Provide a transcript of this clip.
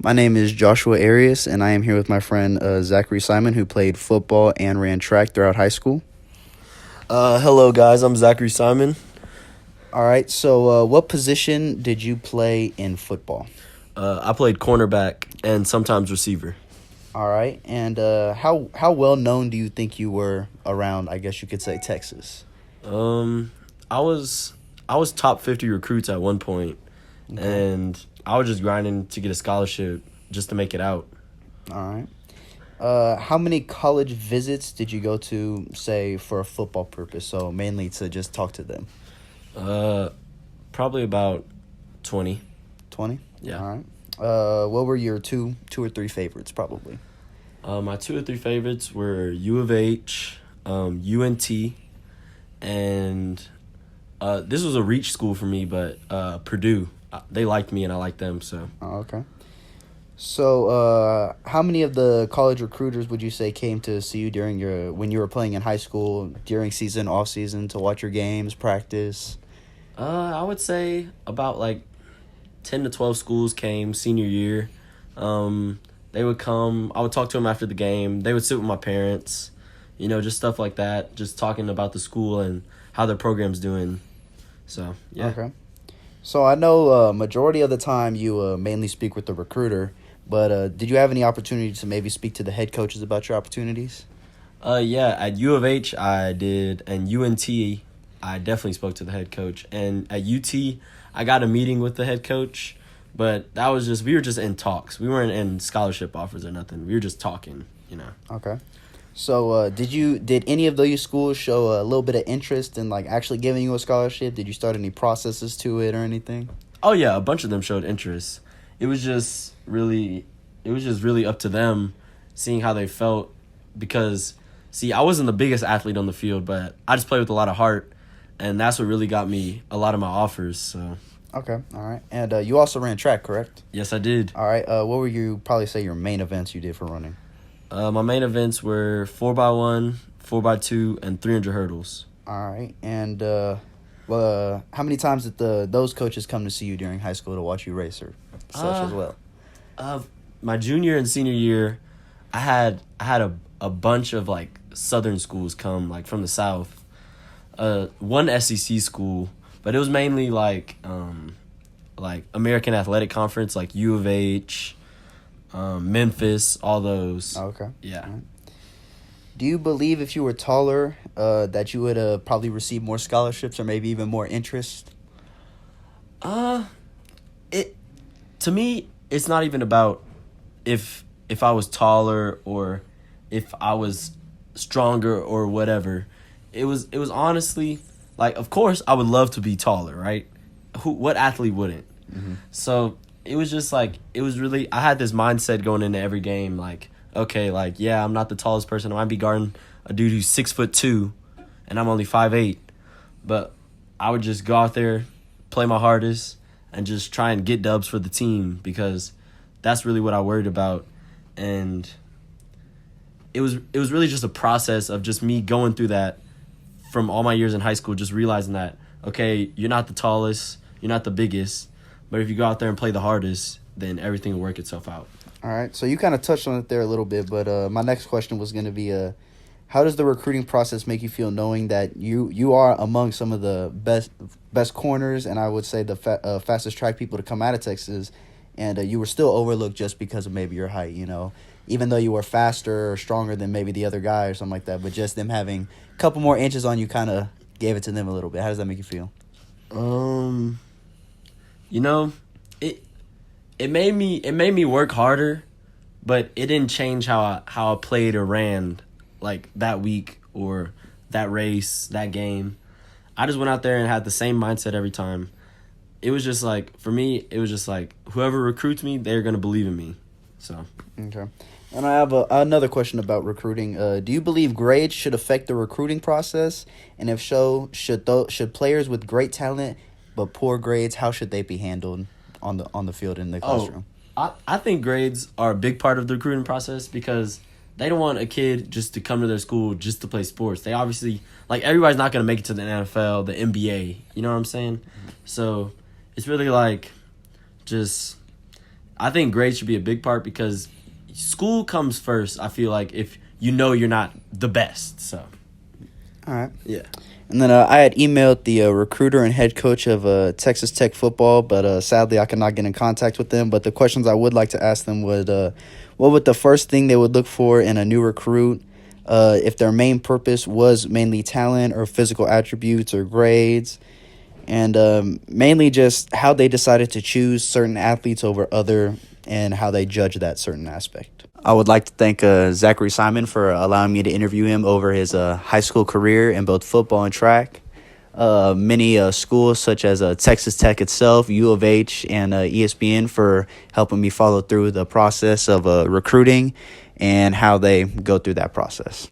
My name is Joshua Arias, and I am here with my friend Zachary Simon, who played football and ran track throughout high school. Hello, guys. I'm Zachary Simon. All right, so what position did you play in football? I played cornerback and sometimes receiver. All right, and how well known do you think you were around, I guess you could say, Texas? I was top 50 recruits at one point, and I was just grinding to get a scholarship just to make it out. All right. How many college visits did you go to, say, for a football purpose? So mainly to just talk to them. Probably about 20. 20? Yeah. All right. What were your two or three favorites, probably? My 2 or 3 favorites were U of H, UNT, and this was a reach school for me, but Purdue. They liked me and I liked them, so. Oh, okay. So, how many of the college recruiters would you say came to see you during when you were playing in high school, during season, off season, to watch your games, practice? I would say about like 10 to 12 schools came senior year. They would come. I would talk to them after the game. They would sit with my parents, just stuff like that, just talking about the school and how their program's doing. So, yeah. Okay. So, I know majority of the time you mainly speak with the recruiter, but did you have any opportunity to maybe speak to the head coaches about your opportunities? Yeah, at U of H I did, and UNT I definitely spoke to the head coach. And at UT I got a meeting with the head coach, but that was we were just in talks. We weren't in scholarship offers or nothing. We were just talking, Okay. So, did any of those schools show a little bit of interest in like actually giving you a scholarship? Did you start any processes to it or anything? Oh yeah, a bunch of them showed interest. It was just really up to them seeing how they felt because see, I wasn't the biggest athlete on the field, but I just played with a lot of heart, and that's what really got me a lot of my offers, so. Okay, all right. And you also ran track, correct? Yes, I did. All right. What were probably say your main events you did for running? My main events were 4x1, 4x2, and 300 hurdles. All right. And how many times did those coaches come to see you during high school to watch you race or such as well? My junior and senior year, I had a bunch of like southern schools come, like from the south. One SEC school, but it was mainly like American Athletic Conference, like U of H, Memphis, all those. Okay. Yeah. Right. Do you believe if you were taller that you would probably receive more scholarships or maybe even more interest? To me, it's not even about if I was taller or if I was stronger or whatever. It was honestly like, of course I would love to be taller, right? What athlete wouldn't? Mm-hmm. So it was just like, it was really, I had this mindset going into every game, like, okay, like, yeah, I'm not the tallest person. I might be guarding a dude who's 6'2", and I'm only 5'8", but I would just go out there, play my hardest, and just try and get dubs for the team because that's really what I worried about. And it was really just a process of just me going through that from all my years in high school, just realizing that, okay, you're not the tallest, you're not the biggest, but if you go out there and play the hardest, then everything will work itself out. All right. So you kind of touched on it there a little bit, but my next question was going to be how does the recruiting process make you feel knowing that you are among some of the best corners and I would say the fastest track people to come out of Texas, and you were still overlooked just because of maybe your height, even though you were faster or stronger than maybe the other guy or something like that, but just them having a couple more inches on you kind of gave it to them a little bit. How does that make you feel? It made me work harder, but it didn't change how I played or ran like that week or that race, that game. I just went out there and had the same mindset every time. It was just like, for me, it was just like, whoever recruits me, they're going to believe in me. So. Okay. And I have another question about recruiting. Do you believe grades should affect the recruiting process? And if so, should players with great talent but poor grades, how should they be handled on the field in the classroom? I think grades are a big part of the recruiting process because they don't want a kid just to come to their school just to play sports. They obviously, like, everybody's not going to make it to the NFL, the NBA. You know what I'm saying? So it's really like just I think grades should be a big part because school comes first. I feel like if you know you're not the best, so All right. yeah. And then I had emailed the recruiter and head coach of Texas Tech football, but sadly I could not get in contact with them. But the questions I would like to ask them would, what would the first thing they would look for in a new recruit? If their main purpose was mainly talent or physical attributes or grades, and mainly just how they decided to choose certain athletes over other and how they judge that certain aspect. I would like to thank Zachary Simon for allowing me to interview him over his high school career in both football and track. Many schools such as Texas Tech itself, U of H, and ESPN for helping me follow through the process of recruiting and how they go through that process.